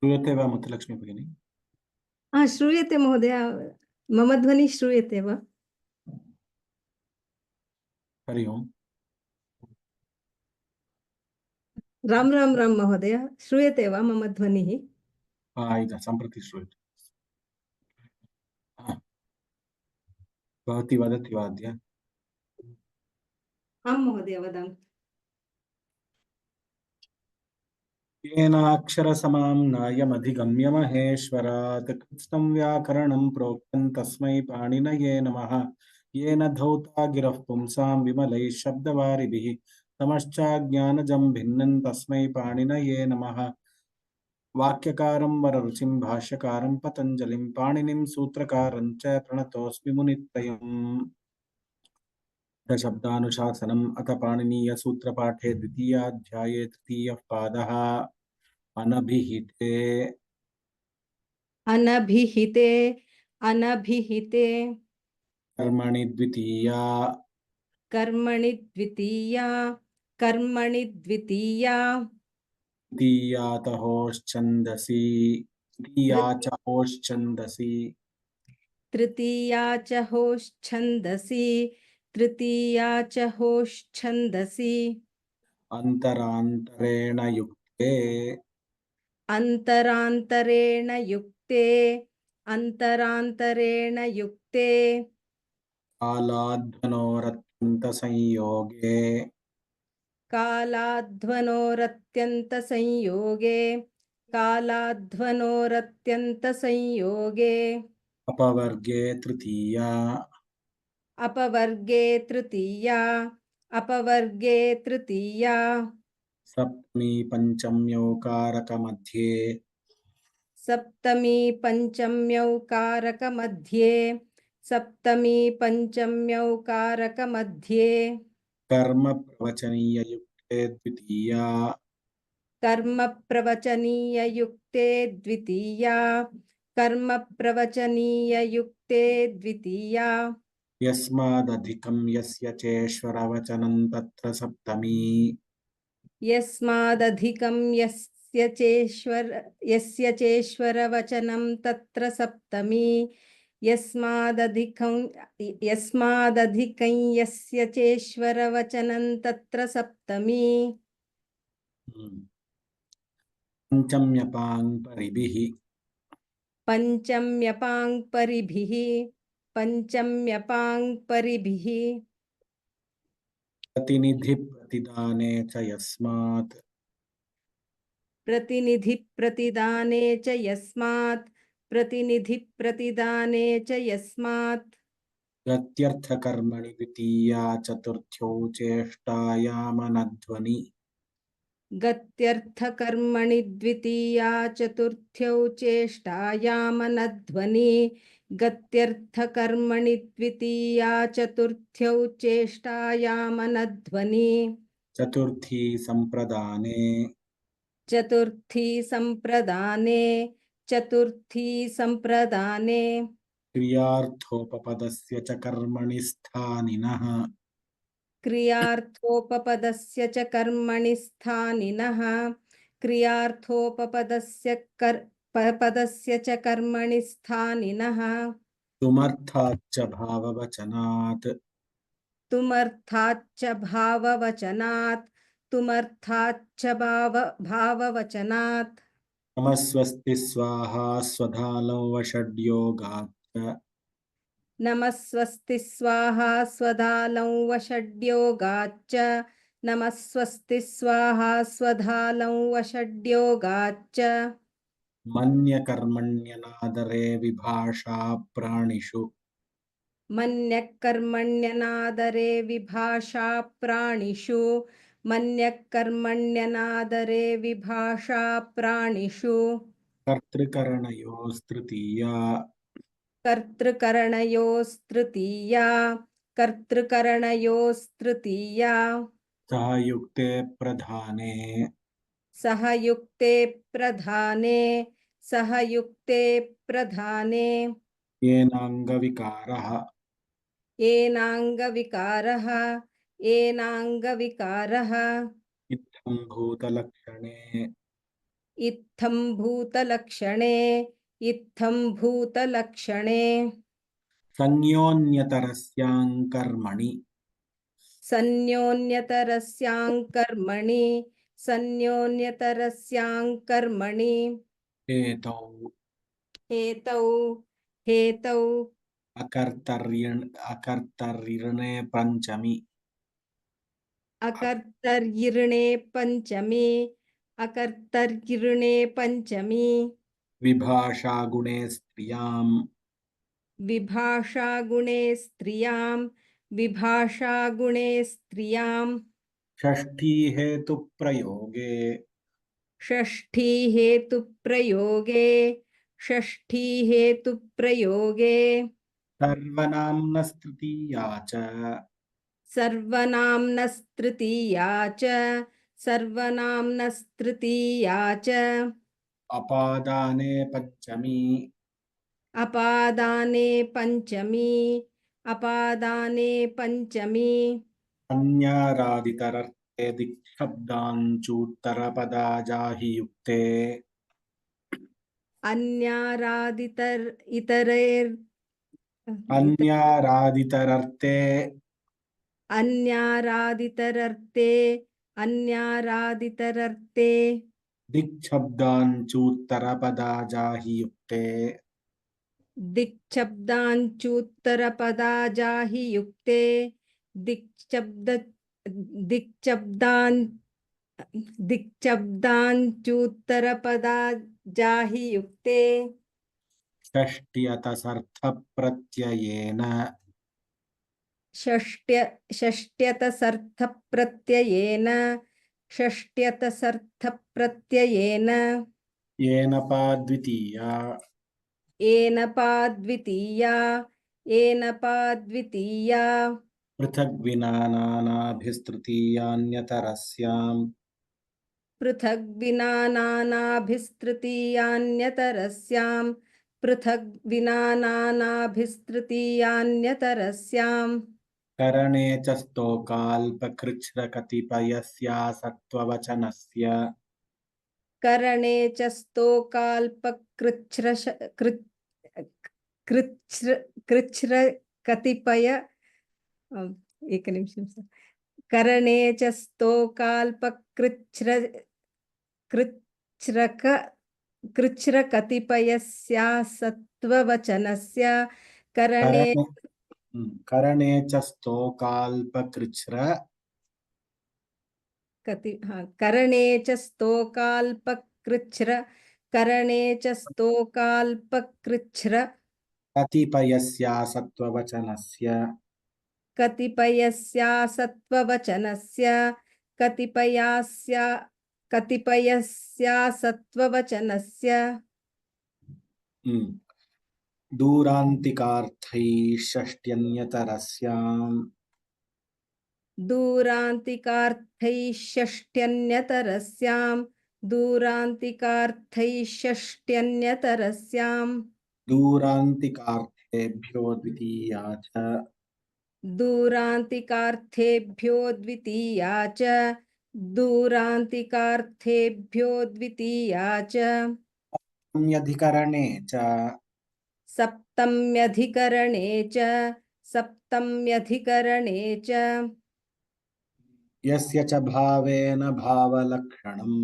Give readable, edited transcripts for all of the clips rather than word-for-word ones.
श्रूयते वा मुत्तलक्ष्मी भगिनी? श्रूयते महोदय। मम ध्वनि श्रूयते वा? हरि ओम्। राम राम राम महोदय, श्रूयते वा मम ध्वनिः? इदं सम्प्रति श्रूयते। भवती वदति वा अद्य? आं महोदय, वदामि। येनाक्षरसमाम्नायमधिगम्य महेश्वरात् कृत्स्नं व्याकरणं प्रोक्तं तस्मै पाणिनये नमः। येन धौता गिरः पुंसां विमलैः शब्दवारिभिः तमश्चाज्ञानजं भिन्नं तस्मै पाणिनये नमः। वाक्यकारं वररुचिं भाष्यकारं पतञ्जलिं पाणिनिं सूत्रकारं च प्रणतोऽस्मि मुनित्रयम्। शब्दानुशासनम् अथ पाणिनीयसूत्रपाठे द्वितीयाध्याये तृतीयः पादः। अनभिहिते अनभिहिते अनभिहिते कर्मणि द्वितीया कर्मणि द्वितीया कर्मणि द्वितीया तृतीया च होश्छन्दसि तृतीया च होश्छन्दसि तृतीया च होश्छन्दसि तृतीया च होश्छन्दसि अन्तरान्तरेण युक्ते अन्तरान्तरेण युक्ते अन्तरान्तरेण युक्ते कालाध्वनोरत्यन्तसंयोगे कालाध्वनोरत्यन्तसंयोगे कालाध्वनोरत्यन्तसंयोगे अपवर्गे तृतीया अपवर्गे तृतीया अपवर्गे तृतीया सप्तमी पञ्चम्यौकारकमध्ये सप्तमी पञ्चम्यौकारकमध्ये सप्तमी पञ्चम्यौकारकमध्ये कर्म प्रवचनीययुक्ते द्वितीया कर्म प्रवचनीययुक्ते द्वितीया कर्म प्रवचनीययुक्ते द्वितीया यस्मादधिकं यस्य चेश्वरवचनं तत्र सप्तमी यस्मादधिकं यस्य चेश्वरवचनं तत्र सप्तमी यस्मादधिकं यस्य चेश्वरवचनं तत्र सप्तमी पञ्चम्यपां परिभिः पञ्चम्यपां परिभिः पञ्चम्यपां परिभिः प्रतिनिधिप्रतिदाने च यस्मात् प्रतिनिधिप्रतिदाने च यस्मात् प्रतिनिधिप्रतिदाने च यस्मात् गत्यर्थकर्मणि द्वितीया चतुर्थ्यौ चेष्टायामनध्वनि गत्यर्थकर्मणि द्वितीया चतुर्थ्यौ चेष्टायामनध्वनि गत्यर्थकर्मणि द्वितीया चतुर्थ्यौ चेष्टायामनध्वनि चतुर्थी सम्प्रदाने चतुर्थी संप्रदाने चतुर्थी संप्रदाने क्रियार्थोपपदस्य च कर्मणि स्थानिनः क्रियार्थोपपदस्य च कर्मणि स्थानिनः क्रियार्थोपपदस्य पदस्य च कर्मणि स्थानिनः तुमर्थाच्च भाववचनात् तुमर्थाच्च भाववचनात् तुमर्थाच्च भाववचनात् नमस्वस्ति स्वाहा स्वधालो वषड्योगाच्च नमः स्वस्ति स्वाहा स्वधालं वषड्योगाच्च नमः स्वस्ति स्वाहा स्वधालं वषड्योगाच्च मन्यकर्मण्यनादरे विभाषा प्राणिषु मन्यः कर्मण्यनादरे विभाषा प्राणिषु मन्यः कर्मण्यनादरे विभाषा प्राणिषु कर्तृकरणयोस्तृतीया कर्तृकरणयोस्तृतीया कर्तृकरणयोस्तृतीया सह युक्ते प्रधाने सहयुक्ते प्रधाने सहयुक्ते प्रधाने येनाङ्गविकारः येनाङ्गविकारः येनाङ्गविकारः इत्थं भूतलक्षणे इत्थं भूतलक्षणे इत्थं भूतलक्षणे संयोन्यतरस्यां कर्मणि सन्योन्यतरस्यां कर्मणि सन्योन्यतरस्यां कर्मणि हेतौ हेतौ हेतौ अकर्तरिणे पञ्चमी अकर्तर्यिणे पञ्चमी अकर्तर्यिणे पञ्चमी विभाषागुणे स्त्रियां विभाषागुणे स्त्रियां विभाषागुणे स्त्रियां षष्ठी हेतुप्रयोगे षष्ठी हेतुप्रयोगे षष्ठी हेतुप्रयोगे सर्वनाम्नस्तृतीया च सर्वनाम्नस्तृतीया च सर्वनाम्नस्तृतीया च अपादाने पञ्चमी अपादाने पञ्चमी अपादाने पञ्चमी अन्यारादितरर्थे दिक्शब्दाञ्चूत्तरपदा जाहि युक्ते अन्यारादितर इतरेर् अन्यारादितरर्थे अन्यारादितरर्थे अन्यारादितरर्थे दिक्शब्दाञ्चूत्तरपदा जाहि युक्ते दिक्शब्दाञ्चूत्तरपदा जाहि युक्ते दिक्शब्द दिक्शब्दान् दिक्शब्दाञ्चूत्तरपदा जाहि युक्ते षष्ट्यतसर्थप्रत्ययेन षष्ट्यतसर्थप्रत्ययेन षष्ट्यतसर्थप्रत्ययेन येन पाद्वितीया एनपाद्वितीया एनपाद्वितीया पृथग्विनानाभिस्तृतीयान्यतरस्याम् पृथग्विना नानाभिस्तृतीयान्यतरस्यां पृथग्विना नानाभिस्तृतीयान्यतरस्यां करणे च स्तोकाल्पकृच्छ्रकतिपयस्यासत्त्ववचनस्य करणे च स्तोकाल्पकृच्छ्रश कृच्छ्र कृच्छ्र कतिपय एकनिमिषं सर करणे च स्तोकाल्पकृच्छ्र कृच्छ्रक कृच्छ्रकतिपयस्यासत्त्ववचनस्य करणे करणे च स्तोकाल्पकृच्छ्र करणे च स्तोकाल्पकृच्छ्र करणे च स्तोकाल्पकृच्छ्र कतिपयस्यासत्त्ववचनस्य कतिपयस्यासत्त्ववचनस्य कतिपयस्यासत्त्ववचनस्य दूरान्तिकार्थैः षष्ट्यन्यतरस्याम् दूरान्तिकार्थैः षष्ट्यन्यतरस्यां दूरान्तिकार्थैः षष्ट्यन्यतरस्यां दूरान्तिकार्थेभ्यो द्वितीया च दूरान्तिकार्थेभ्यो द्वितीया च दूरान्तिकार्थेभ्यो द्वितीया च संयधिकरणे च सप्तम्यधिकरणे च सप्तम्यधिकरणे च यस्य च भावेन भावलक्षणम्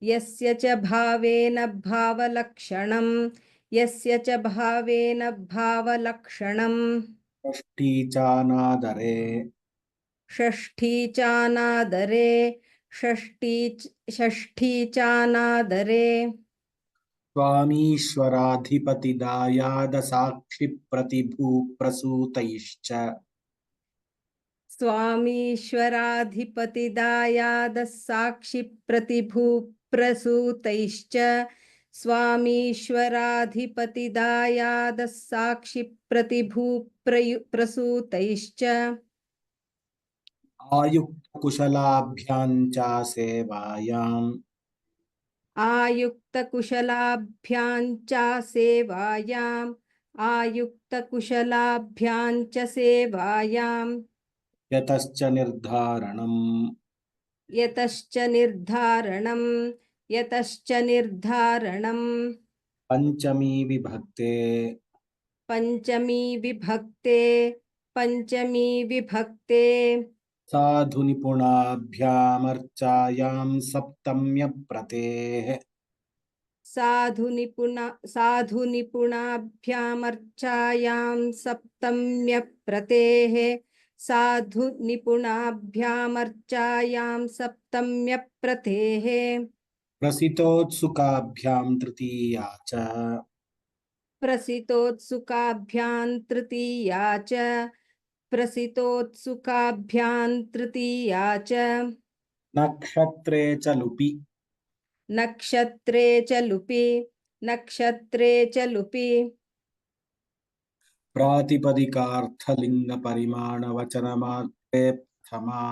यस्य च भावेन भावलक्षणं यस्य च भावेन भावलक्षणं षष्ठी चानादरे षष्ठी चानादरे षष्ठी चानादरे स्वामीश्वराधिपतिदायादसाक्षिप्रतिभूप्रसूतैश्च स्वामीश्वराधिपतिदायादसाक्षिप्रतिभूप्रसूतैश्च स्वामीश्वराधिपतिदायादसाक्षिप्रतिभूप्रसूतैश्च आयुक्तकुशलाभ्यां च सेवायाम् आयुक्तकुशलाभ्यां च सेवायाम् आयुक्तकुशलाभ्यां च सेवायां यतश्च निर्धारणम् यतश्च निर्धारणं यतश्च निर्धारणम् पंचमी विभक्ते पंचमी विभक्ते साधु निपुणाभ्यामर्चायां सप्तम्य प्रतेः साधु निपुणाभ्यामर्चायां सप्तम्य प्रतेः साधु निपुणाभ्यामर्चायां सप्तम्य प्रतेः प्रसितोत्सुकाभ्यां तृतीया च प्रसितोत्सुकाभ्यां तृतीया च प्रसितोत्सुकाभ्यां तृतीया च नक्षत्रे च लुपि नक्षत्रे च लुपि प्रातिपदिकार्थलिङ्गपरिमाणवचनमात्रे प्रथमा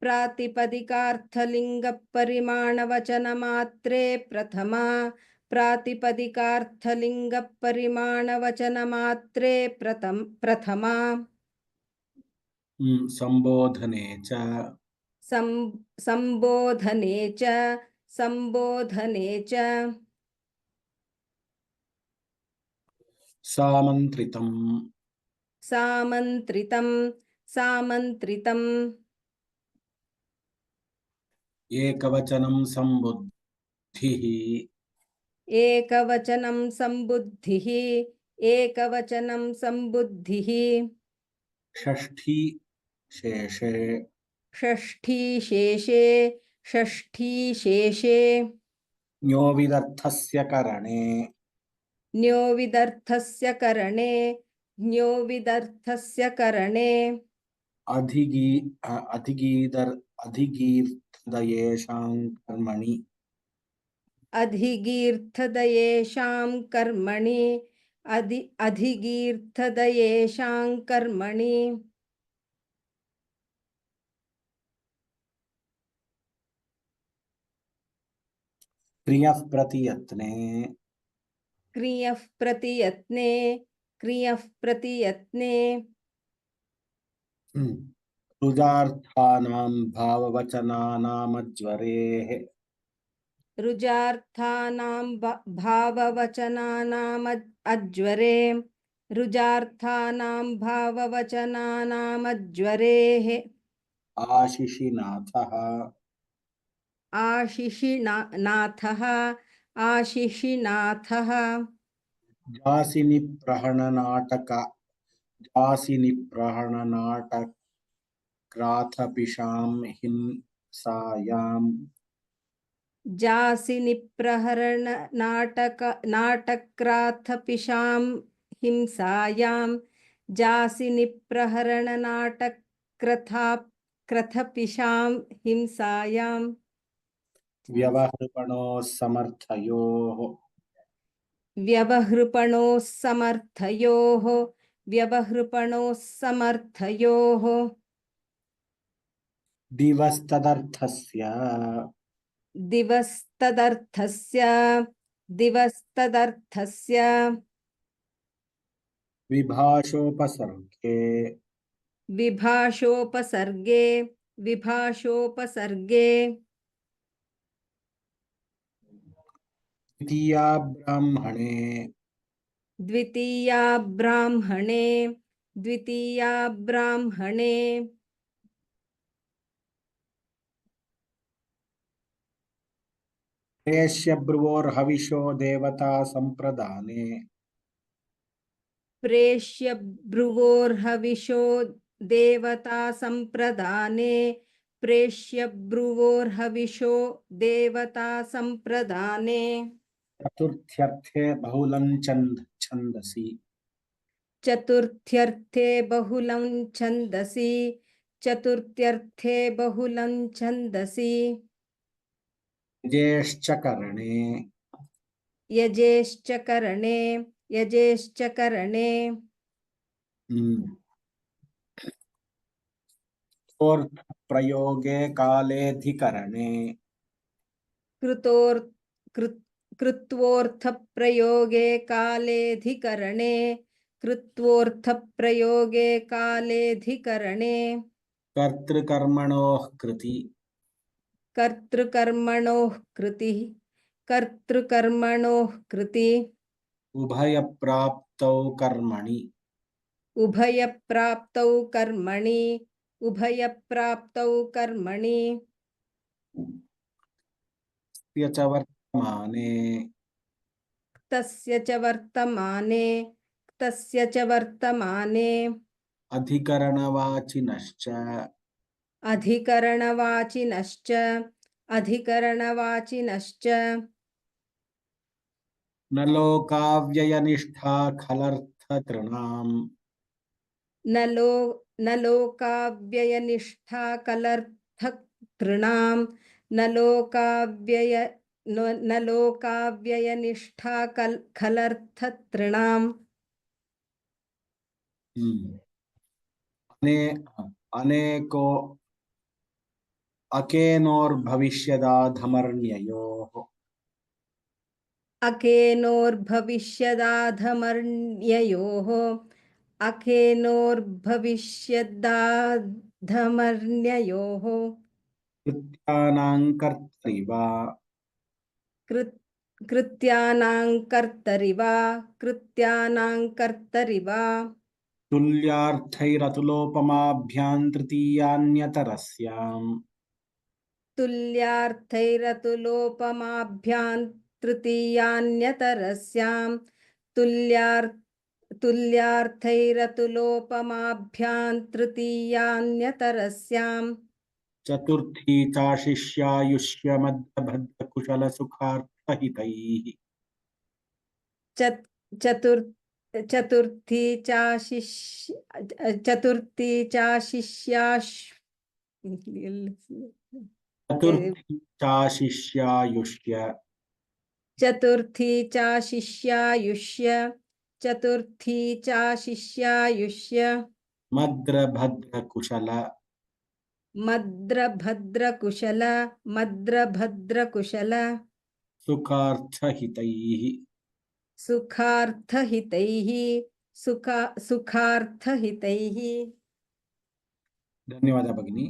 प्रातिपदिकार्थलिङ्गपरिमाणवचनमात्रे प्रथमा प्रातिपदिकार्थलिङ्गपरिमाणवचनमात्रे प्रथमा संबोधने च संबोधने च सामन्त्रितम् सामन्त्रितम् एकवचनं सम्बुद्धिः एकवचनं सम्बुद्धिः षष्ठी शेषे षष्ठी शेषे ण्योविदर्थस्य करणे ण्योविदर्थस्य करणे अधिगीर्धयेषां कर्मणि अधिगीर्धयेषां कर्मणि क्रियः प्रतियत्ने रुजार्थानां भाववचनानामज्वरेः रुजार्थानां भाववचनानामज्वरेः आशिषिनाथः जासिनिप्रहणनाटक्राथपिशां हिंसायां नाटक्राथपिशां हिंसायां व्यवहृपणोः समर्थयोः व्यवहृपणोः समर्थयोः दिवस्तदर्थस्य विभाषोपसर्गे द्वितीया ब्राह्मणे प्रेष्यब्रुवोर्हविषो देवता संप्रदाने प्रेष्य ब्रुवोर्हविषो देवता संप्रदाने चतुर्थ्यर्थे बहुलं छन्दसि चतुर्थ्यर्थे बहुलं छन्दसि यजेश्च करणे प्रयोगे कालेऽधिकरणे कृत्वोऽर्थप्रयोगे कालेऽधिकरणे कर्तृकर्मणोः कृति कर्तृकर्मणोः कृतिः कर्तृकर्मणोः कृति उभयप्राप्तौ कर्मणि उभयप्राप्तौ कर्मणि उभयप्राप्तौ कर्मणि स्य च वर्तमाने तस्य च वर्तमाने तस्य च वर्तमाने अधिकरणवाचिनश्च अधिकरणवाचिनश्च अधिकरणवाचिनश्च न लोकाव्ययनिष्ठा खलर्थतृणाम् न लोकाव्ययनिष्ठा कलर्थतृणां न लोकाव्ययनिष्ठा खलर्थतृणाम् अनेको अकेनोर्भविष्यदाधमर्ण्ययोः अकेनोर्भविष्यदाधमर्ण्ययोः अकेनोर्भविष्यदाधमर्ण्ययोः कृत्यानां कर्तरिव कृत्यानां कर्तरिव तुल्यार्थैरतुलोपमाभ्यां तृतीयान्यतरस्याम् तुल्यार्थैरतुलोपमाभ्यां तृतीयान्यतरस्यां तुल्यार्थैरतुलोपमाभ्यां तृतीयान्यतरस्यां चतुर्थी चाशिष्यायुष्यमद्भद्रकुशलसुखार्थहितैः चतुर्थी चाशिष्याश् चतुर्थी चाशिष्यायुष्य चतुर्थी चाशिष्यायुष्य चतुर्थी चाशिष्यायुष्य मद्रभद्रकुशल मद्रभद्रकुशल सुखार्थहितैः सुखार्थहितैः धन्यवादः भगिनी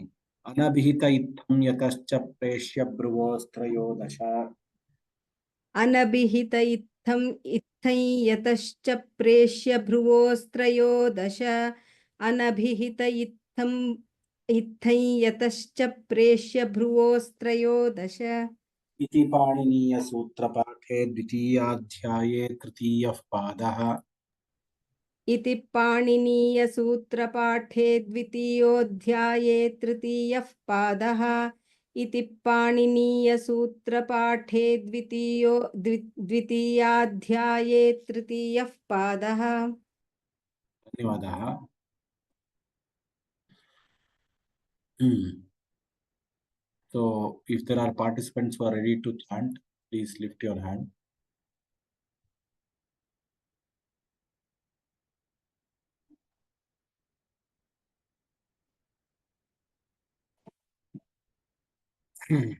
अनभिहित इत्थं यतश्च प्रेष्य ब्रुवोस्त्रयोदश अनभिहित इत्थं यतश्च प्रेष्य भ्रुवोस्त्रयोदश अनभिहित इत्थं यतश्च प्रेष्य भ्रुवोस्त्रयोदश इति पाणिनीयसूत्रपाठे द्वितीयाध्याये तृतीयः पादः इति पाणिनीयसूत्रपाठे द्वितीयोऽध्याये तृतीयः पादः इति पाणिनीयसूत्रपाठे द्वितीयाध्याये तृतीयः पादः धन्यवादः So if there are participants who are ready to chant, please lift your hand. We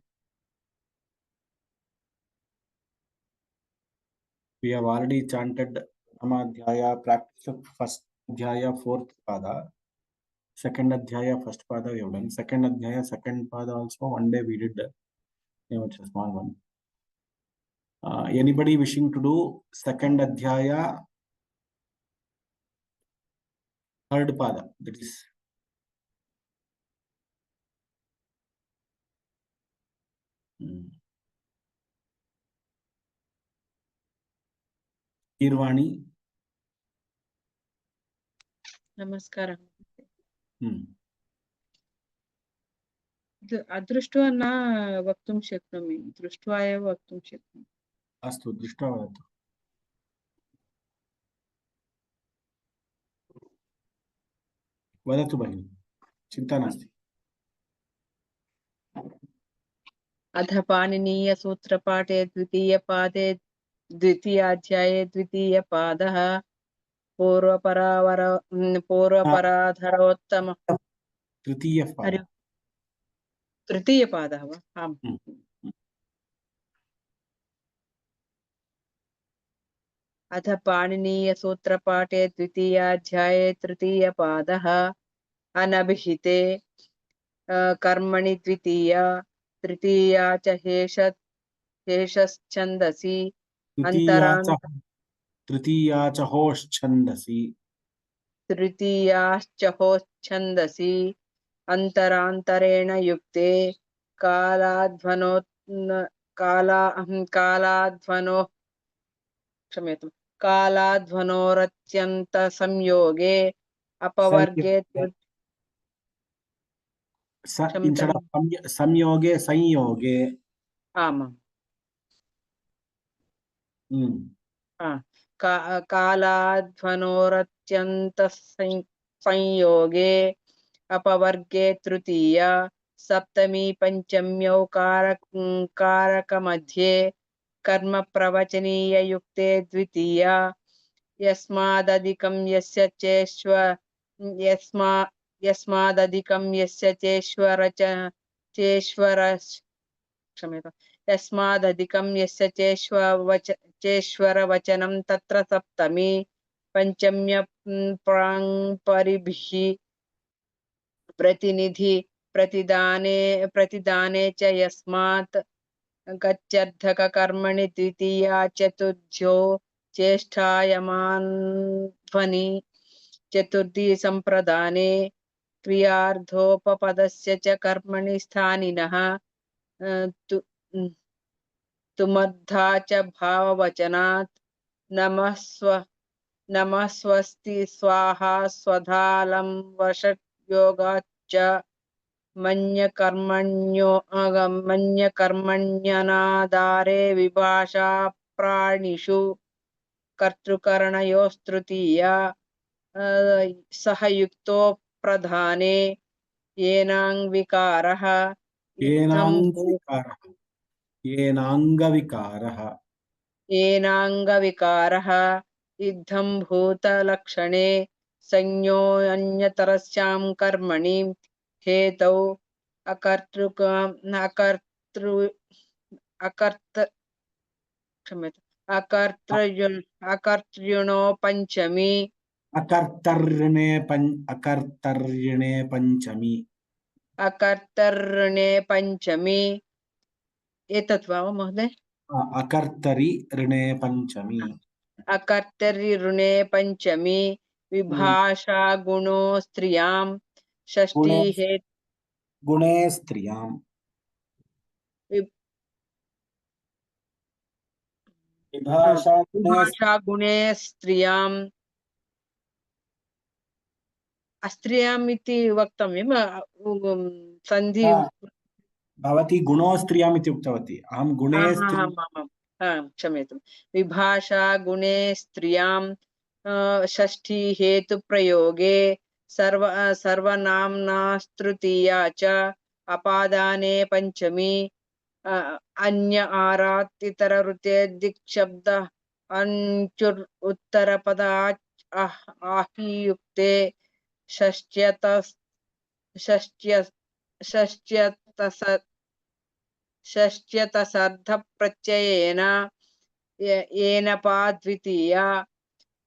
have already chanted Prathama practice first Adhyaya, fourth pada. Second Adhyaya, first pada we have done. Second Adhyaya, second pada also. One day we did a small one. Anybody wishing to do second Adhyaya, third pada, that is Irvani. नमस्कारः Hmm. अदृष्ट्वा न वक्तुं शक्नोमि दृष्ट्वा एव वक्तुं शक्नोमि अस्तु दृष्ट्वा वदतु वदतु भगिनि चिन्ता नास्ति अथ पाणिनीयसूत्रपाठे द्वितीयपादे द्वितीयाध्याये द्वितीयपादः पूर्वपराधरोत्तम तृतीयपादः तृतीयपादः वा आम् अथ पाणिनीयसूत्रपाठे द्वितीयाध्याये तृतीयपादः अनभिहिते कर्मणि द्वितीया तृतीया च हेषश्छन्दसि तृतीया च होश्छन्दसि तृतीयाश्च होच्छन्दसि अन्तरान्तरेण युक्ते कालाध्वनो क्षम्यतां कालाध्वनोरत्यन्तसंयोगे अपवर्गे instead of samyoge संयोगे आमाम् Hmm. कालाध्वनोरत्यन्तसंयोगे अपवर्गे तृतीया सप्तमी पंचम्यौ कारकमध्ये कर्म प्रवचनीययुक्ते द्वितीया यस्मादधिकं यस्य चेश्वरवचनं तत्र सप्तमी पंचम्य प्राङ्परिभिः प्रतिनिधि प्रतिदाने च यस्मात् गत्यर्थकर्मणि द्वितीया चतुर्थ्यो चेष्टायमानध्वनि चतुर्थी संप्रदाने क्रियार्थोपपदस्य च कर्मणि स्थानिनः तुमद्धा च भाववचनात् नमः स्वस्ति स्वाहा स्वधालं वशयोगाच्च मन्यकर्मण्यनादारे विभाषा प्राणिषु कर्तृकरणयोस्तृतीया सह युक्तो प्रधाने येनाङ्विकारः येनाङ्गविकारः इद्धं भूतलक्षणे संज्ञोऽन्यतरस्यां कर्मणि हेतौ अकर्तृणो पंचमी अकर्तर्णे पंचमी एतत् वा महोदय अकर्तरि ऋणे पंचमी अकर्तरि ऋणे पंचमी विभाषा गुणो स्त्रियां षष्ठी गुणे स्त्रियां विभाषा गुणे स्त्रियां अस्त्रियाम् इति वक्तव्यं सन्धि भवती गुणो स्त्रियाम् इति उक्तवती अहं गुणे क्षम्यतां विभाषा गुणे स्त्रियां षष्ठी हेतु प्रयोगे सर्वनाम्नास्तृतीया च अपादाने पंचमी अन्य आरात् इतरऋते दिक्शब्द अंचुर उत्तरपदा आहियुक्ते षष्ट्यतसर्धप्रत्ययेन येन पा द्वितीया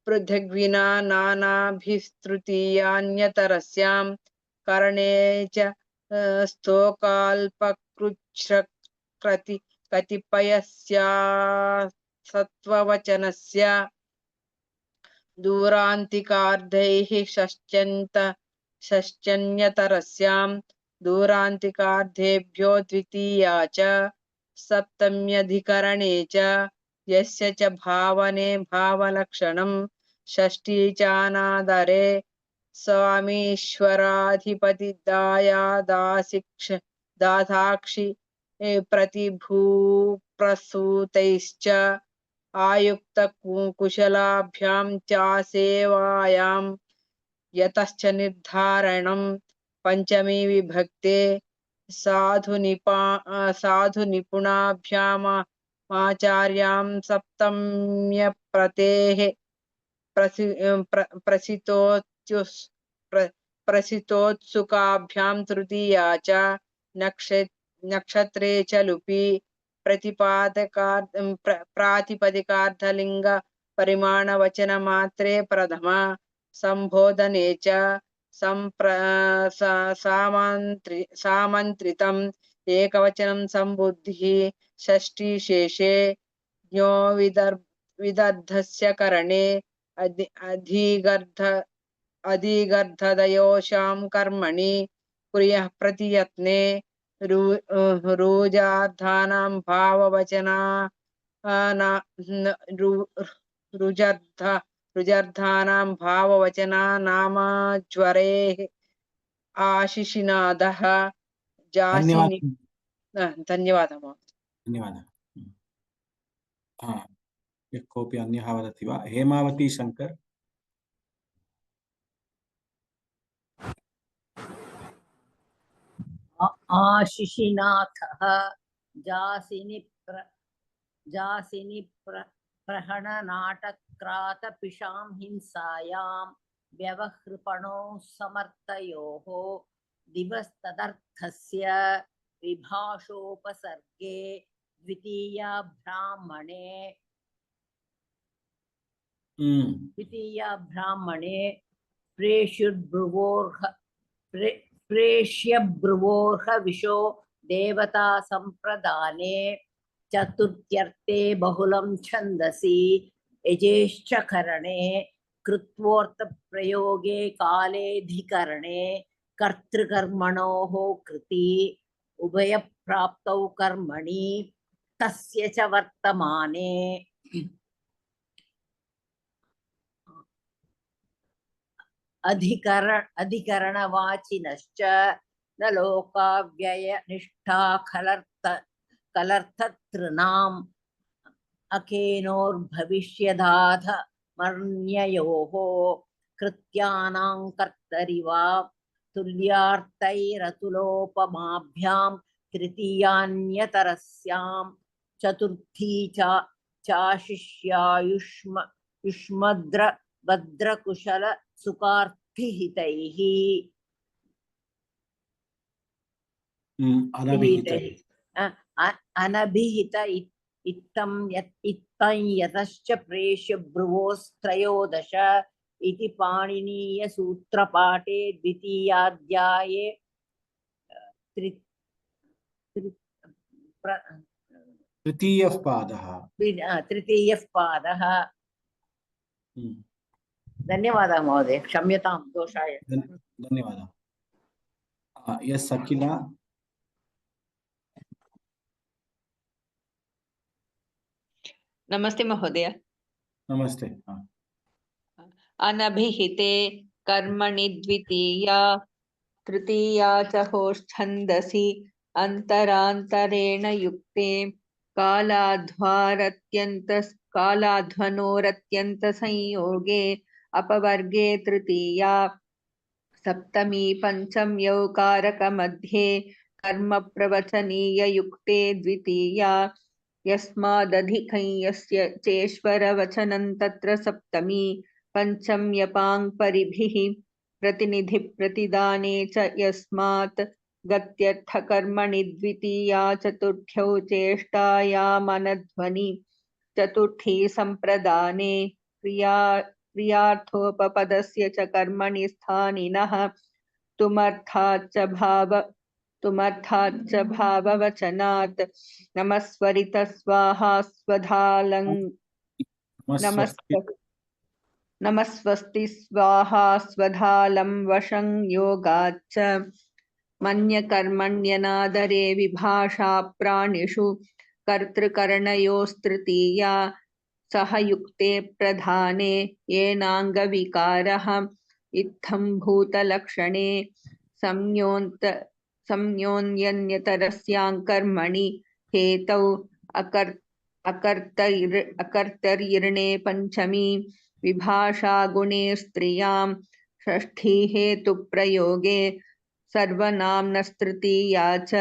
पृथग्विना नानाभिस्तृतीयान्यतरस्यां करणे च स्तोकाल्पकृच्छ्रकृति कतिपयस्यासत्ववचनस्य दूरान्तिकार्धैः षष्ट्यन्यतरस्यां दूरान्तिकार्धेभ्यो द्वितीया च सप्तम्यधिकरणे च यस्य च भावने भावलक्षणं षष्ठी चानादरे दासाक्षि प्रतिभूप्रसूतैश्च आयुक्त कुशलाभ्यां चासेवायां यतश्च निर्धारणं पंचमी विभक्ते साधु निपुणाभ्यामाचार्यां सप्तम्यप्रतेः प्रसितोत्सुकाभ्यां तृतीया च नक्षत्रे च लुपि प्रातिपदिकार्थलिंग परिमाणवचनमात्रे प्रथमा संबोधने च सामन्त्रितं एकवचनं सम्बुद्धिः षष्ठी शेषे ज्ञो विदर्धस्य करणे अधिगर्धदयोषां कर्मणि कुर्यः प्रतियत्ने रुजार्थानां भाववचना रुजर्धानां भाववचना नाम ज्वरेः आशिषिनादः जासिनि धन्यवादः महोदय। धन्यवादः। यः कोऽपि अन्यः वदति वा? हेमावती शङ्कर। आशिषिनाथः जासिनि प्रहणनाटक्रातपिशां हिंसायां व्यवहृपणो समर्थयोः दिवस्तदर्थस्य विभाषोपसर्गे द्वितीया ब्राह्मणे प्रेष्यभ्रुवोर्ह विशो देवता संप्रदाने चतुर्थ्यर्थे बहुलं छन्दसि यजेश्चकरणे कृत्वोऽर्थप्रयोगे कालेऽधिकरणे कर्तृकर्मणोः कृति उभयप्राप्तौ कर्मणि तस्य च वर्तमाने अधिकरणवाचिनश्च न लोकाव्ययनिष्ठा कलर्थतॄणाम् अकेनोर्भविष्यदाध मर्ण्ययोः कृत्यानां कर्तरि वा तुल्यार्थैरतुलोपमाभ्यां तृतीयान्यतरस्यां चतुर्थी चाशिष्यायुष्मद्रभद्रकुशल सुखार्थिहितैः अनभिहित इत्थं यतश्च प्रेष्य भ्रुवोस्त्रयोदश इति पाणिनीयसूत्रपाठे द्वितीयाध्याये तृतीयः पादः। धन्यवादः महोदय, क्षम्यतां दोषाय। धन्यवादः। यस् अखिला। नमस्ते महोदय। नमस्ते। अनभिहिते कर्मणि द्वितीया तृतीया च होश्छन्दसि अन्तरान्तरेण युक्ते कालाध्वनोरत्यन्तसंयोगे अपवर्गे तृतीया सप्तमी पंचम्यौकारकमध्ये कर्म प्रवचनीययुक्ते द्वितीया यस्मादधिकं यस्य चेश्वरवचनं तत्र सप्तमी पंचम्यपाङ् परिभिः प्रतिनिधिप्रतिदाने च यस्मात् गत्यर्थकर्मणि द्वितीया चतुर्थ्यौ चेष्टायामनध्वनि चतुर्थी संप्रदाने क्रियार्थोपपदस्य च कर्मणि स्थानिनः तुमर्थाच्च भाववचनात् नमस्वरित स्वाहा स्वधालं नमस्वस्ति स्वाहा स्वधालं वशं योगाच्च मन्यकर्मण्यनादरे विभाषा प्राणिषु कर्तृकरणयोस्तृतीया सह युक्ते प्रधाने येनाङ्गविकारः इत्थं भूतलक्षणे संयोन्यन्यतरस्यां कर्मणि हेतौ अकर्तर्यिर्णे पंचमी विभाषा गुणे स्त्रियां षष्ठी हेतुप्रयोगे सर्वनाम्नस्तृतीया च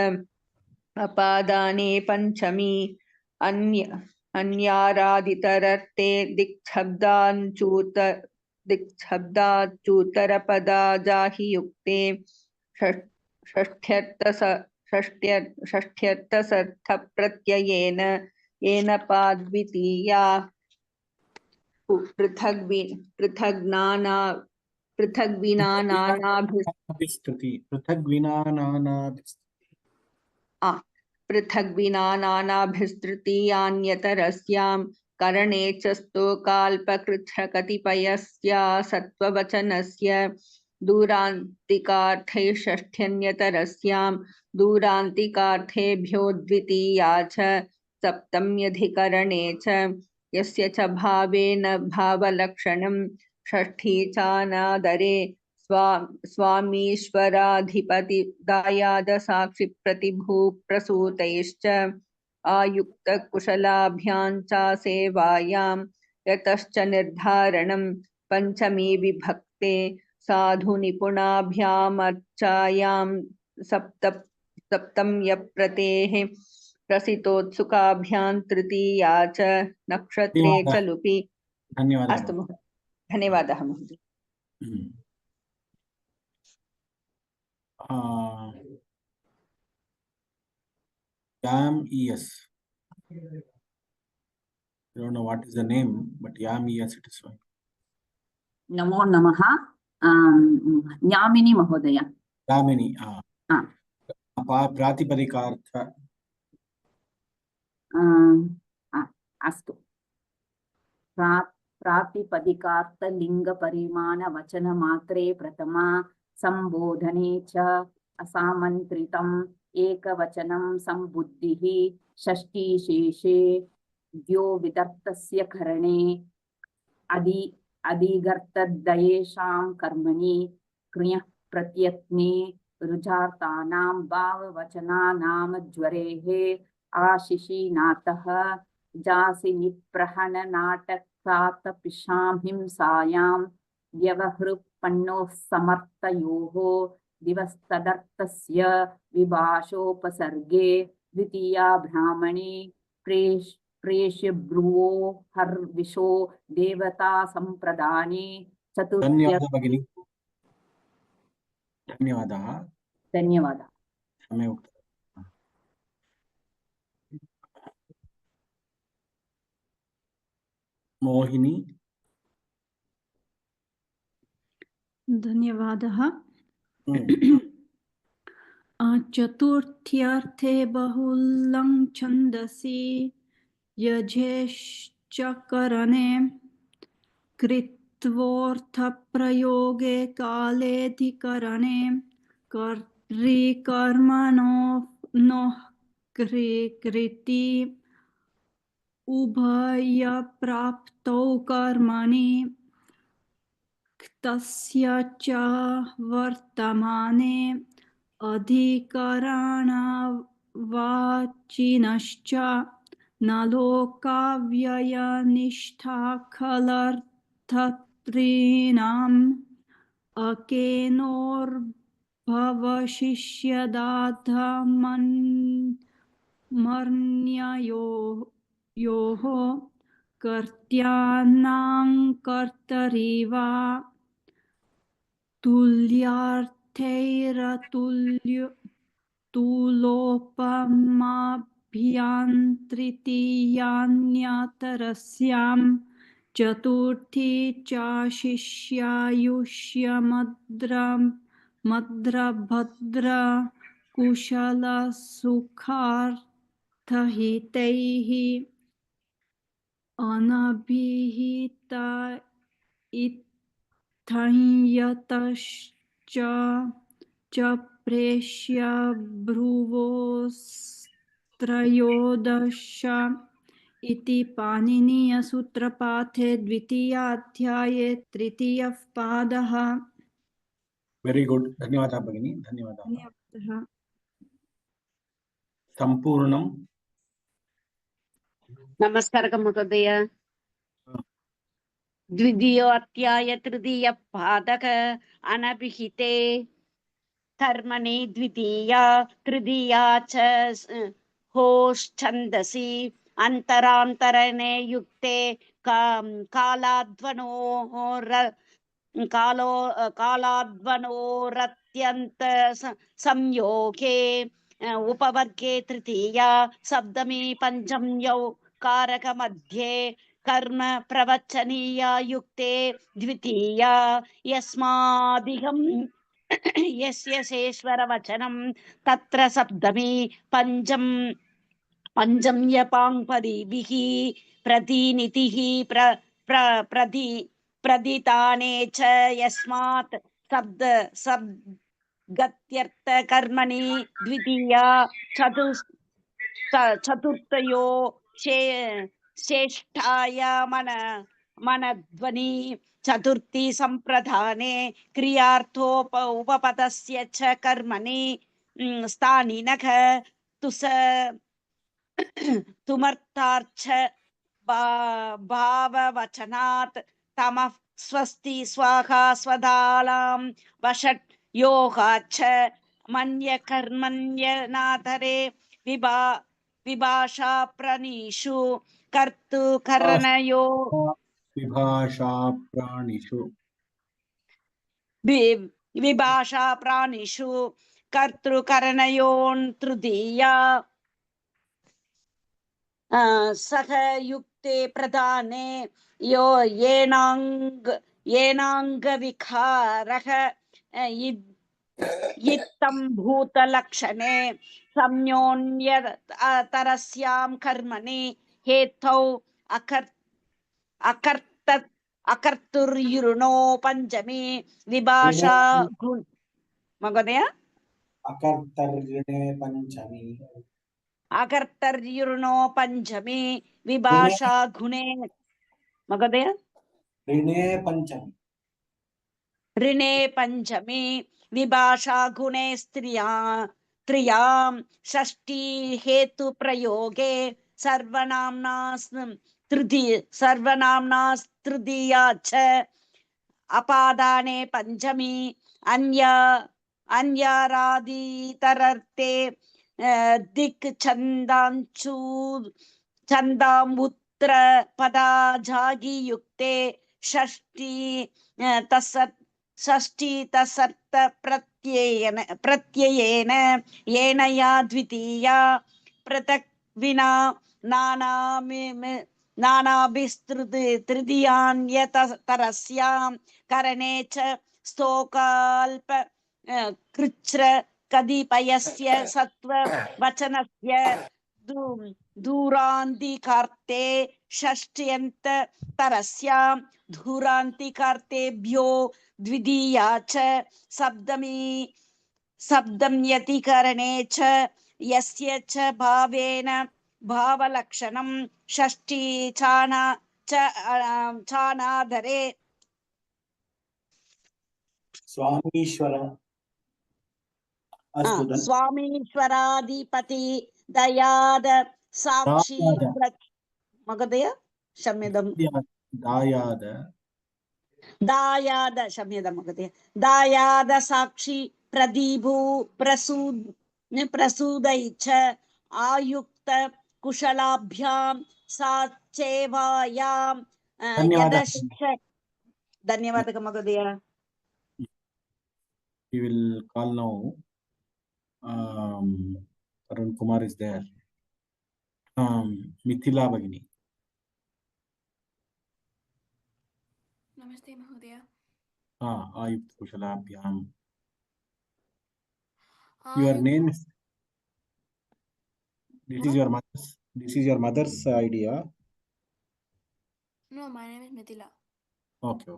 अपादाने पंचमी अन्यारादितरर्थे दिक्शब्दाच्युतरपदाजाहि युक्ते षष्ठ्यर्थसर्थप्रत्ययेन येन पाद्वितीया पृथग्विना नानाभिस्तृतीयान्यतरस्यां करणे च स्तोकाल्पकृच्छ्रकतिपयस्या सत्त्ववचनस्य दूरान्तिकार्थे षष्ठ्यन्यतरस्यां दूरान्तिकार्थेभ्यो द्वितीया च सप्तम्यधिकरणे च यस्य च भावेन भावलक्षणं षष्ठी चानादरे स्वामीश्वराधिपतिदायादसाक्षिप्रतिभूप्रसूतैश्च आयुक्तकुशलाभ्यां च सेवायां यतश्च निर्धारणं पञ्चमी विभक्ते साधुनिपुणाभ्यामर्चायां सप्तम्यप्रतेः प्रसितोत्सुकाभ्यां तृतीया च नक्षत्रे च लुपि। धन्यवादः अस्तु महोदय, धन्यवादः महोदय। YAM ES. I don't know what is the name, but YAM ES it is showing. नमो नमः। यामिनी महोदय। यामिनी हा। प्रातिपदिकार्थ अस्तु। प्रातिपदिकार्थलिङ्गपरिमाणवचनमात्रे प्रथमा संबोधने च असामन्त्रितम् एकवचनं सम्बुद्धिः षष्ठी शेषे द्योविदर्थस्य करणे अधिगर्तद्वयेषां कर्मणि क्रियः प्रत्यत्ने रुजार्तानां भाववचनानां ज्वरेः आशिषीनाथः जासिनिप्रहणनाटकातपिशां हिंसायां व्यवहृपन्नोः समर्थयोः दिवस्तदर्थस्य विभाषोपसर्गे द्वितीया ब्राह्मणे प्रेष्य ब्रुवो हर्विशो देवता संप्रदाने चतुर्थ्य। धन्यवादः भगिनी, धन्यवादः। धन्यवादः। समये उक्तः। मोहिनी। धन्यवादः। चतुर्थ्यर्थे बहुलं छन्दसि यजेश्चकरणे कृत्वोऽर्थप्रयोगे कालेऽधिकरणे कर्तृकर्मणोः कृति उभयप्राप्तौ कर्मणि तस्य च वर्तमाने अधिकरणवाचिनश्च न लोकाव्ययनिष्ठा खलर्थत्रीणाम् अकेनोर्भवशिष्यदाधमन्ययोः कर्त्यानां कर्तरि वा तुल्योपमाभ्यां तृतीयान्यतरस्यां चतुर्थी चाशिष्यायुष्यमद्रभद्र कुशलसुखार्थहितैः अनभिहिता इत्थंयतश्च च प्रेष्य भ्रुवोस्त्रयोदश इति पाणिनीयसूत्रपाठे द्वितीयाध्याये तृतीयः पादः। वेरी गुड, धन्यवादः भगिनी, धन्यवादः। धन्यवादः। सम्पूर्णं। नमस्कारः महोदय। द्वितीयोऽध्याय तृतीयपादः अनभिहिते कर्मणि द्वितीया तृतीया च होश्छन्दसि अन्तरान्तरणे युक्ते कालाध्वनोरत्यन्त संयोगे उपवर्गे तृतीया सप्तमी पंचम्यौ कारक मध्ये कर्म प्रवचनीया युक्ते द्वितीया यस्मादिहं यस्य शेश्वरवचनं तत्र सप्तमी पञ्चम यपाङ्पदिभिः प्रतिनिधिः प्रदिताने च यस्मात् शब्दगत्यर्थकर्मणि द्वितीया चतुर्थयो श्रेष्ठाय मनध्वनि चतुर्थी संप्रधाने उपपदस्य च कर्मणि स्थानिनः तुस तुमर्थार्च भाववचनात् तमः स्वस्ति स्वाहा स्वदालां वषट् योगाच्च मन्यकर्मण्यनाथरे विभाषा प्रणीषु कर्तुकरणयो विभाषा प्राणिषु विभाषा प्राणिषु कर्तृकरणयोन् तृतीया सह युक्ते प्रधाने यो येनाङ्गविकारः इत्थं भूतलक्षणे संयोन्यतरस्यां कर्मणि हेतौ अकर्तुर्युणो पञ्चमी विभाषा महोदय अकर्तर्यणे पञ्चमी अकर्तर्युणो पञ्चमी विभाषा गुणे महोदय ऋणे पञ्चमी ऋणे पञ्चमी विभाषा गुणे त्रियां षष्ठी हेतु प्रयोगे सर्वनाम्ना तृतीया च अपादाने पञ्चमी अन्यारादितरर्थे दिक् छन्दामुत्र पदाजागियुक्ते षष्ठी तसर्थ प्रत्ययेन येनया द्वितीया पृथक् विना तृतीयान्यतरस्यां करणे च स्तोकाल्प कृच्छ्र कतिपयस्य सत्व वचनस्य दूरान्तिकार्ते षष्ट्यन्तरस्यां दूरान्तिकार्तेभ्यो द्वितीया च सप्तम्यतिकरणे च यस्य च भावेन भावलक्षणं षष्ठी चानाधरे स्वामीश्वर अस्तु स्वामीश्वराधिपति दयाद साक्षी महोदय क्षम्यतां दायाद क्षम्यतां महोदय दायाद साक्षी प्रदीभू प्रसूदै च आयुक्त कुशलाभ्यां साचेवायां धन्यवादः महोदय. We will call now Arun Kumar is there. Mithila Bhagini. Namaste Mahodaya. Ayukt Kushalabhyam. Your name is this is your mother's idea. No, my name is Mithila. Okay.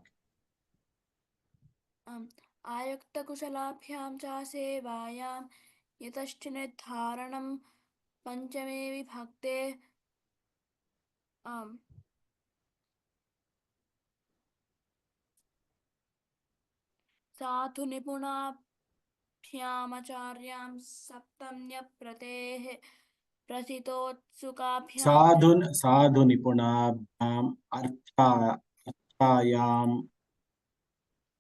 आयुक्तकुशलाभ्यां च सेवायां यतश्च निर्धारणं पञ्चमे विभक्ते साधु निपुणाभ्यामाचार्यां सप्तम्यप्रतेः प्रथितोत्सुकाभ्यां साधु निपुणाभ्याम अर्चायाम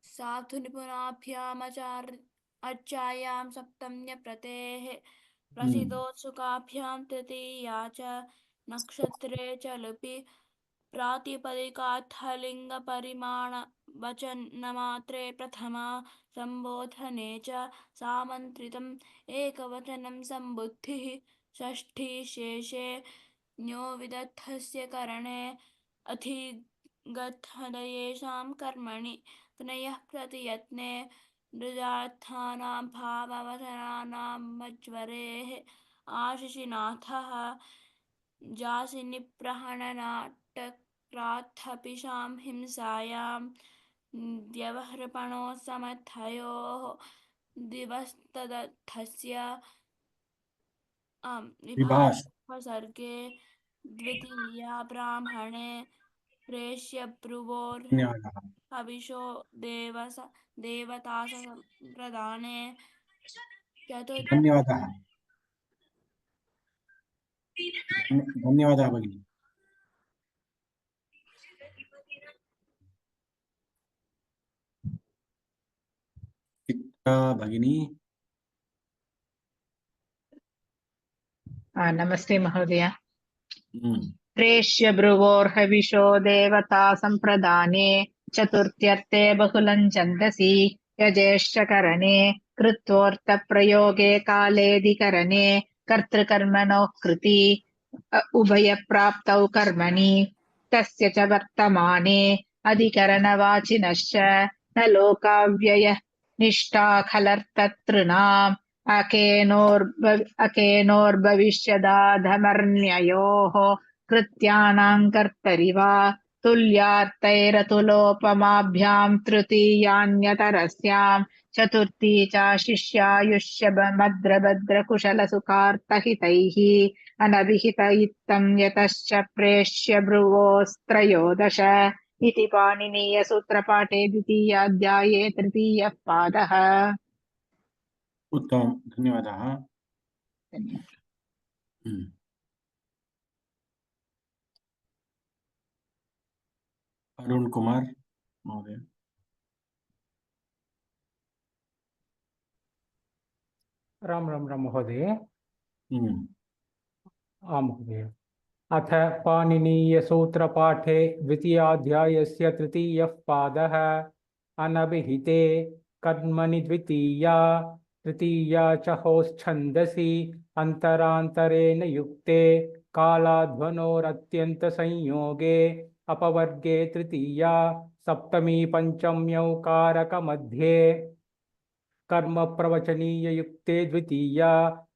साधु निपुणाभ्यामाचार्यां सप्तम्यप्रतेः प्रथितोत्सुकाभ्यां तृतीया च नक्षत्रे च लुपि प्रातिपदिकार्थलिङ्गपरिमाणवचनमात्रे प्रथमा सम्बोधने च सामन्त्रितम् एकवचनं सम्बुद्धिः षष्ठी शेषे ञो विदर्थस्य करणे अधिगतयेषां कर्मणि त्नयः प्रतियत्ने नृजार्थानां भाववचनानां मज्वरेः आशिषिनाथः जासिनिप्रहणनाटक्रात्थपिशां हिंसायां द्यवहृपणो समर्थयोः दिवस्तदर्थस्य विभाष विभाषर्गे द्वितीया ब्राह्मणे प्रेष्यभ्रुवोर् धन्यवादः हविषो देवतास प्रदाने चतुर्थ धन्यवादः धन्यवादः भगिनी। चित्रा भगिनी। नमस्ते महोदय। हम्म। प्रेष्य भ्रुवोर्हविषो देवता संप्रदाने चतुर्थ्यर्थे बहुलं छन्दसि यजेश्चकरणे कृत्वोऽर्थप्रयोगे कालेऽधिकरणे कर्तृकर्मणोः कृति उभयप्राप्तौ कर्मणि तस्य च वर्तमाने अधिकरणवाचिनश्च न लोकाव्ययः निष्ठा खलर्ततॄणाम् अकेनोर्भविष्यदाधमर्ण्ययोः कृत्यानां कर्तरि वा तुल्यार्थैरतुलोपमाभ्यां तृतीयान्यतरस्यां चतुर्थी च शिष्यायुष्य भद्रभद्रकुशलसुखार्थहितैः अनभिहित इत्थं यतश्च प्रेष्य भ्रुवोस्त्रयोदश इति पाणिनीयसूत्रपाठे द्वितीयाध्याये तृतीयः पादः। उत्तमं धन्यवादः। अरुण कुमार महोदय। राम महोदय। महोदय अथ पाणिनीयसूत्रपाठे द्वितीयाध्यायस्य तृतीयः पादः अनभिहिते कर्मणि द्वितीया तृतीया च होश्छन्दसि अन्तरान्तरेण युक्ते कालाध्वनोरत्यन्तसंयोगे अपवर्गे तृतीया सप्तमी पंचम्यौकारकमध्ये कर्म प्रवचनीय युक्ते द्वितीया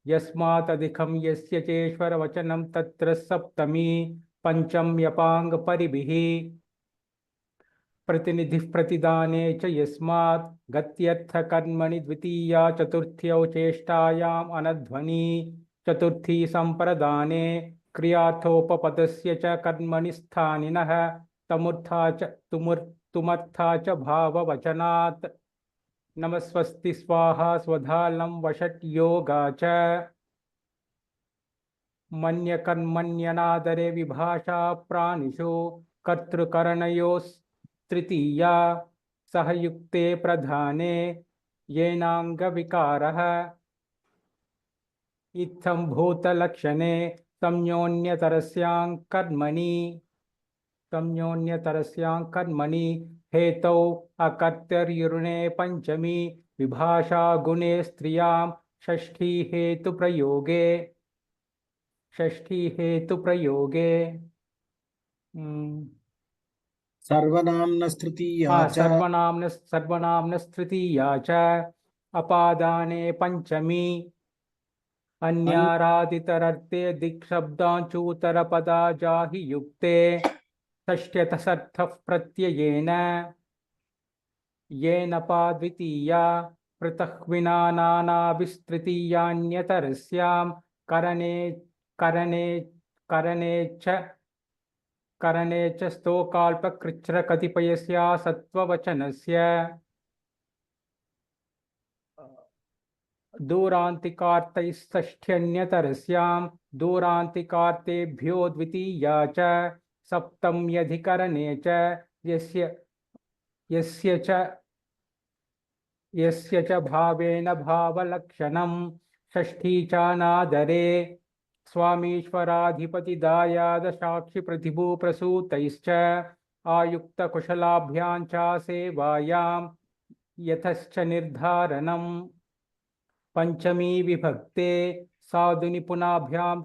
यस्मादधिकं यस्य चेश्वर वचनं तत्र सप्तमी पंचम्यपांग परिभिः प्रतिनिधिः प्रतिदाने च यस्मात् गत्यर्थ कर्मणि द्वितीया चतुर्थ्यौ चेष्टायाम् अनध्वनि चतुर्थी संप्रदाने क्रियार्थोपपदस्य च कर्मणि स्थानिनः तुमर्था च भाववचनात् नमस्वस्ति स्वाहा स्वधालं वषट् योगा च मन्यकर्मण्यनादरे विभाषा प्राणिषु कर्तृकरणयोस्तृतीया सहयुक्ते प्रधाने येनांगविकारः इत्थं भूतलक्षणे सम्योन्यतरस्यां कर्मणि हेतौ अकर्तर्युणे पंचमी विभाषा गुणे स्त्रियां षष्ठी हेतु प्रयोगे सर्वनाम्नस्तृतीया च अपादाने पंचमी अन्यारादितरर्थे दिक्शब्दांचूतरपदा जाहि युक्ते षष्ट्यर्थः प्रत्ययेन येन पा द्वितीया पृथक्विना नानाभिस्तृतीयान्यतरस्यां करणे च स्तोकाल्पकृच्छ्रकतिपयस्या सत्त्ववचनस्य दूरान्तिकार्तैस्तष्ठ्यन्यतरस्यां दूरान्तिकार्तेभ्यो द्वितीया च सप्तम्यधिकरणे च यस्य च भावेन भावलक्षणं षष्ठी चानादरे स्वामीश्वराधिपतिदायादसाक्षिप्रतिभूप्रसूतैश्च आयुक्तकुशलाभ्यां च सेवायां यतश्च निर्धारणम् पंचमी विभक्ते साधुनिपुनाभ्यां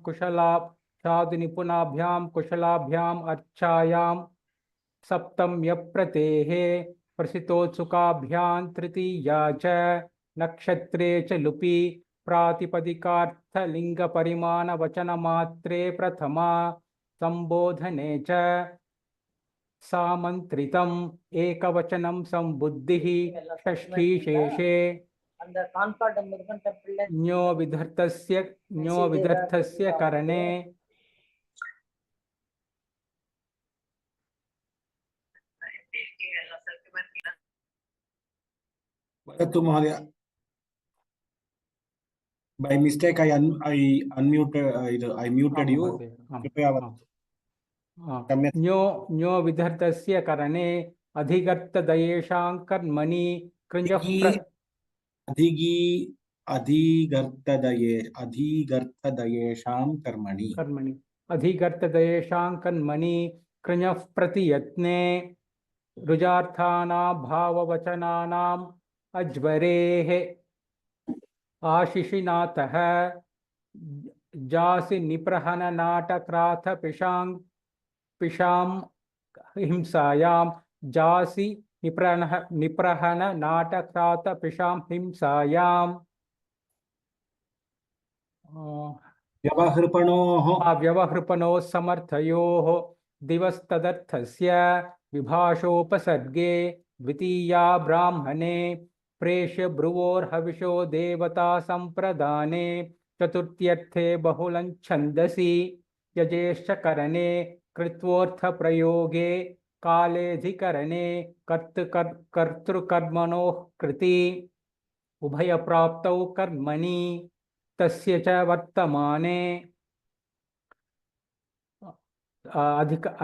कुशलाभ्याम अर्चायां सप्तम्यप्रतेः प्रसितोत्सुकाभ्यां तृतीया च नक्षत्रे च लुपि प्रातिपदिकार्थलिङ्गपरिमाणवचनमात्रे प्रथमा संबोधने च सामन्त्रितम् एकवचनं संबुद्धिः षष्ठी शेषे அந்த கான்கார்டு முருகன் டெம்பிள்ல ஞோ विधर्थस्य करणे वदतु महोदय। By mistake, I muted you. कृपया वदतु। सम्यक्। ञो विधर्थस्य करणे अधिगर्तदयेषां कर्मणि कृञः अधिगर्तदयेषां कर्मणि अधिगर्तदयेषां कर्मणि कृञः प्रतियत्ने रुजार्थानां भाववचनानाम् अज्वरेः आशिषिनाथः जासि निप्रहननाटक्राथ पिशां हिंसायां जासि निप्रहन नाटक्रात पिशां हिंसायां व्यवहृपणोः समर्थयोः दिवस्तदर्थस्य विभाषोपसर्गे द्वितीया ब्राह्मणे प्रेष्य ब्रुवोर्हविषो देवता संप्रदाने चतुर्थ्यर्थे बहुलं छन्दसि यजेश्च करणे कृत्वोऽर्थप्रयोगे कालेऽधिकरणे कर्तृकर्मणोः कृति उभयप्राप्तौ कर्मणि तस्य च वर्तमाने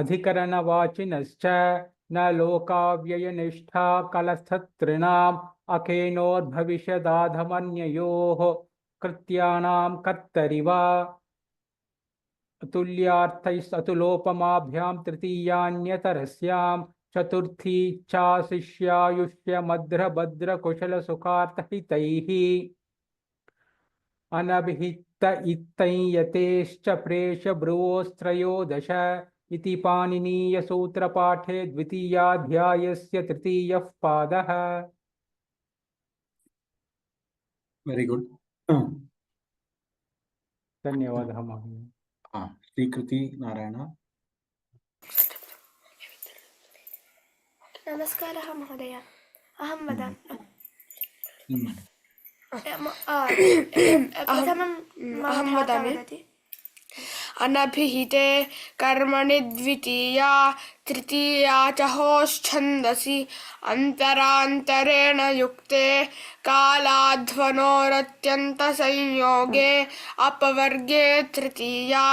अधिकरणवाचिनश्च न लोकाव्ययनिष्ठा कलस्थतॄणाम् अकेनोद्भविष्यदाधमन्ययोः कृत्यानां कर्तरिव तुल्यार्थैस्तुलोपमाभ्यां तृतीयान्यतरस्यां चतुर्थी चाशिष्यायुष्यमद्रभद्रकुशलसुखार्थहितैः अनभिहित इत्तञ्यतेश्च प्रेष ब्रुवोस्त्रयोदश इति पाणिनीयसूत्रपाठे द्वितीयाध्यायस्य तृतीयः पादः। वेरी गुड। धन्यवादः महोदय। श्रीकृति नारायण। नमस्कारः महोदय। अहं वदामि। अहं वदामि। अनभिहिते कर्मणि द्वितीया तृतीया च होश्छन्दसि अन्तरान्तरेण युक्ते कालाध्वनोरत्यन्तसंयोगे अपवर्गे तृतीया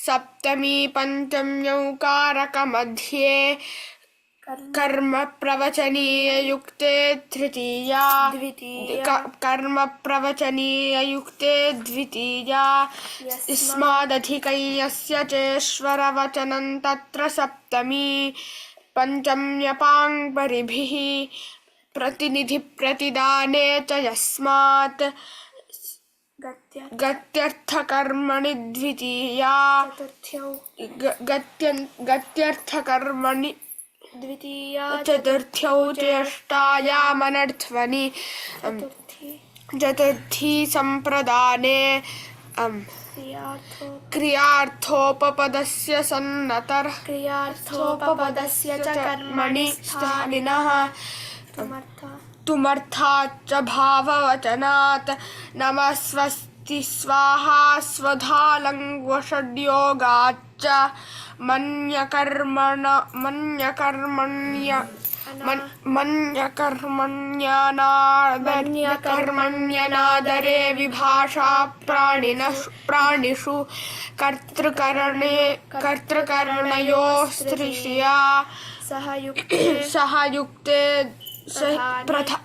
सप्तमी पञ्चम्यौकारकमध्ये कर्म प्रवचनीययुक्ते तृतीया कर्म प्रवचनीययुक्ते द्वितीया इस्मादधिकय्यस्य चेश्वरवचनं तत्र सप्तमी पञ्चम्यपां परिभिः प्रतिनिधिप्रतिदाने च यस्मात् गत्यर्थकर्मणि द्वितीया गत्यर्थकर्मणि चतुर्थ्यौ चेष्टायामनर्थ्वनि चतुर्थी संप्रदाने क्रियार्थोपपदस्य सन्नतः क्रियार्थोपपदस्य च कर्मणि स्थानिनः तुमर्थाच्च भाववचनात् नमस्वस्ति स्वाहा स्वधालङ्घ्वषड्योगाच्च मन्यकर्मण्यनादरे विभाषा प्राणिषु कर्तृकरणयोस्त्रिषया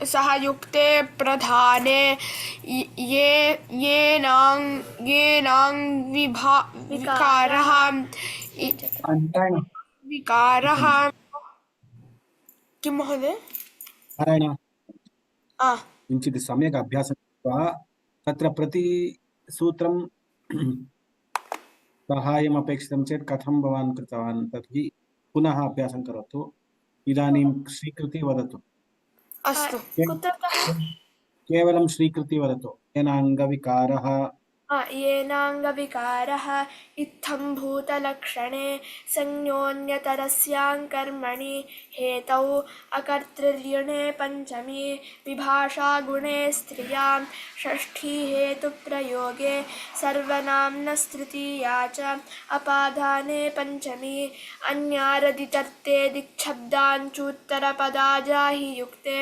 सहयुक्ते प्रधाने विकारः किं महोदय? किञ्चित् सम्यक् अभ्यासं कृत्वा तत्र प्रतिसूत्रं सहायम् अपेक्षितं चेत् कथं भवान् कृतवान् तर्हि पुनः अभ्यासं करोतु। इदानीं स्वीकृति वदतु। अस्तु के- कुत्रतः केवलं स्वीकृति वदतु येनाङ्गविकारः येनाङ्गविकारः इत्थं भूतलक्षणे संज्ञोऽन्यतरस्यां कर्मणि हेतौ अकर्तृर्यणे पञ्चमी विभाषा गुणे स्त्रियां षष्ठी हेतुप्रयोगे सर्वनाम्नस्तृतीया च अपादाने पञ्चमी अन्यारदितर्थे दिक्शब्दाञ्चूत्तरपदाजा हि युक्ते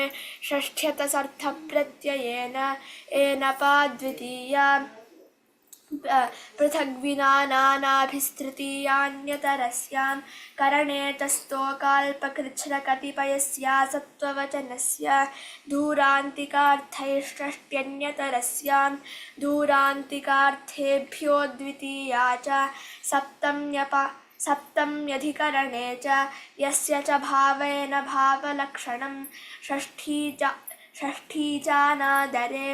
षष्ठ्यतसर्थप्रत्ययेन एनपा द्वितीया पृथग्विनानाभिस्तृतीयान्यतरस्यां करणे तस्तोकाल्पकृच्छ्रकटिपयस्या सत्त्ववचनस्य दूरान्तिकार्थैष्ष्ट्यन्यतरस्यां दूरान्तिकार्थेभ्यो द्वितीया च सप्तम्यधिकरणे च यस्य च भावेन भावलक्षणं षष्ठी चानादरे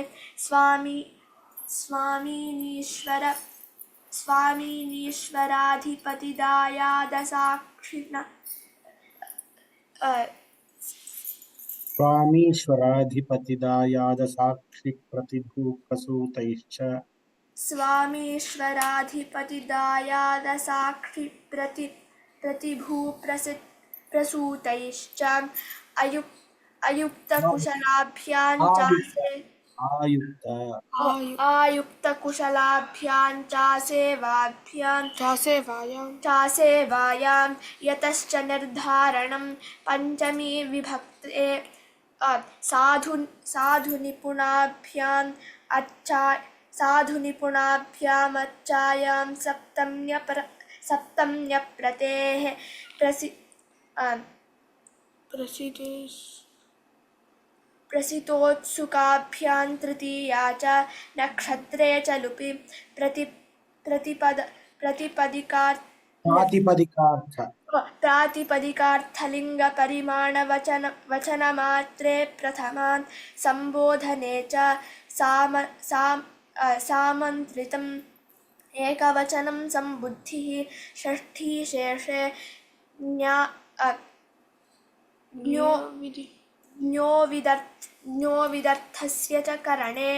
स्वामीनीश्वराधिपतिदायादसाक्षिण स्वामीश्वराधिपतिदायादसाक्षिप्रतिभूप्रसूतैश्च प्रसूतैश्च अयुक्तकुशलाभ्यां चासे आयुक्तकुशलाभ्यां चासेवायां यतश्च निर्धारणं पञ्चमी विभक्ते साधुनिपुणाभ्यामच्चायां सप्तम्यप्रतेः प्रसितोत्सुकाभ्यां तृतीया च नक्षत्रे च लुपि प्रातिपदिकार्थलिङ्गपरिमाणवचनमात्रे प्रथमान् संबोधने च सामन्त्रितम् एकवचनं सम्बुद्धिः षष्ठी शेषे ज्ञोविदर्थस्य च करणे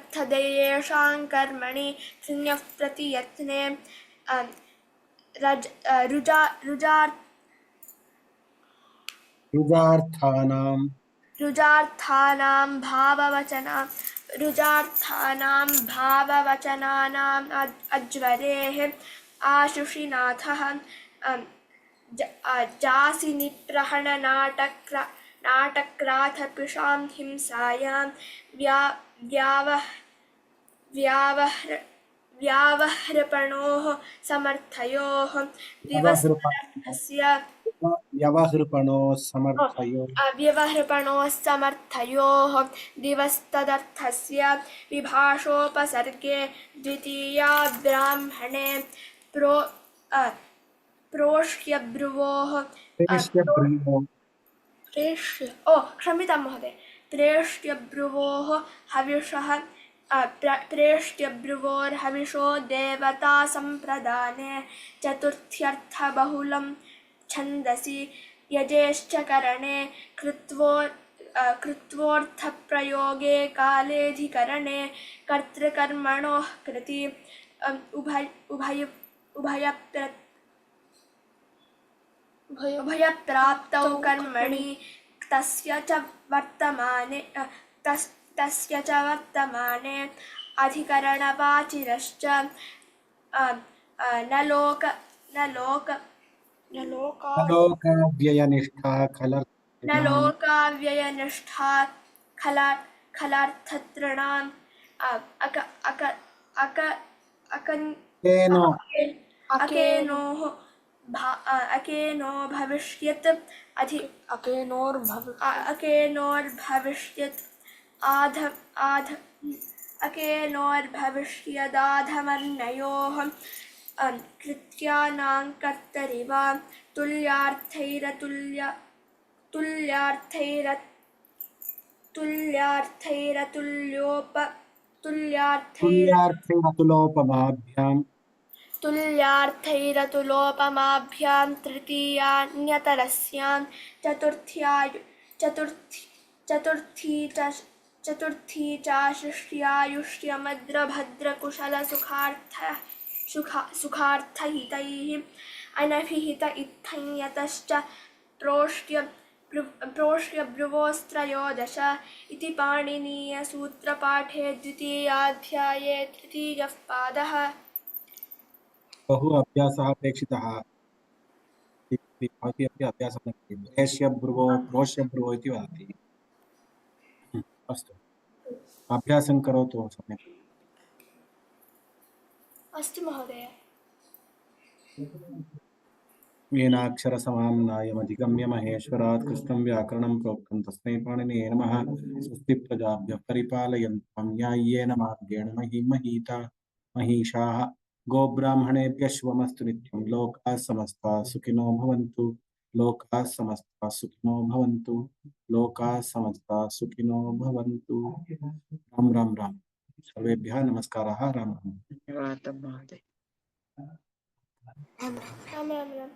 अधिगर्थदयेषां कर्मणि संज्ञः प्रतियत्ने रुजार्थानां भाववचनानाम् अज्वरेः आशुषिनाथः जासिनिप्रहणनाटक्राथपिशां हिंसायां व्यावहृपणोः समर्थयोः व्यवहृपणोः समर्थयोः दिवस्तदर्थस्य विभाषोपसर्गे द्वितीया ब्राह्मणे प्रोष्यब्रुवोः क्षम्यतां महोदय प्रेष्यब्रुवोः हविषः प्रेष्यब्रुवोर्हविषो देवता सम्प्रदाने चतुर्थ्यर्थबहुलं छन्दसि यजेश्च करणे कृत्वोऽर्थप्रयोगे कालेऽधिकरणे कर्तृकर्मणोः कृति उभयप्राप्तौ कर्मणि तस्य च वर्तमाने अधिकरणवाचिनश्च नलोकाव्ययनिष्ठा खलार्थतृणाम् अकेनो भविष्यत् अकेनोर्भविष्यदाधमर्णयोः कृत्यानां कर्तरि वा तुल्यार्थैरतुलोपमाभ्यां तृतीयान्यतरस्यां चतुर्थी चाशिष्यायुष्यमद्रभद्रकुशलसुखार्थहितैः अनभिहित इत्थं यतश्च प्रोष्यभ्रुवोस्त्रयोदश इति पाणिनीयसूत्रपाठे द्वितीयाध्याये तृतीयः पादः। बहु अभ्यासः अपेक्षितः भवती अपि अभ्यासं न करोति। प्रोष्यभ्रुवो इति वदति। अस्तु अभ्यासं करोतु सम्यक्। अस्तु महोदय। येनाक्षरसमाम्नायमधिगम्य महेश्वरात् कृष्णं व्याकरणं प्रोक्तं तस्मै पाणिनये नमः। स्वस्ति प्रजाभ्यः परिपालयन्तां न्याय्येन मार्गेण महीमहीता महिषाः गोब्राह्मणेभ्यः शुभमस्तु नित्यं। लोकाः समस्ताः सुखिनो भवन्तु। लोकाः समस्ताः सुखिनो भवन्तु। लोकाः समस्ताः सुखिनो भवन्तु। राम राम राम। सर्वेभ्यः नमस्कारः। राम राम। धन्यवादः महोदय। राम राम राम।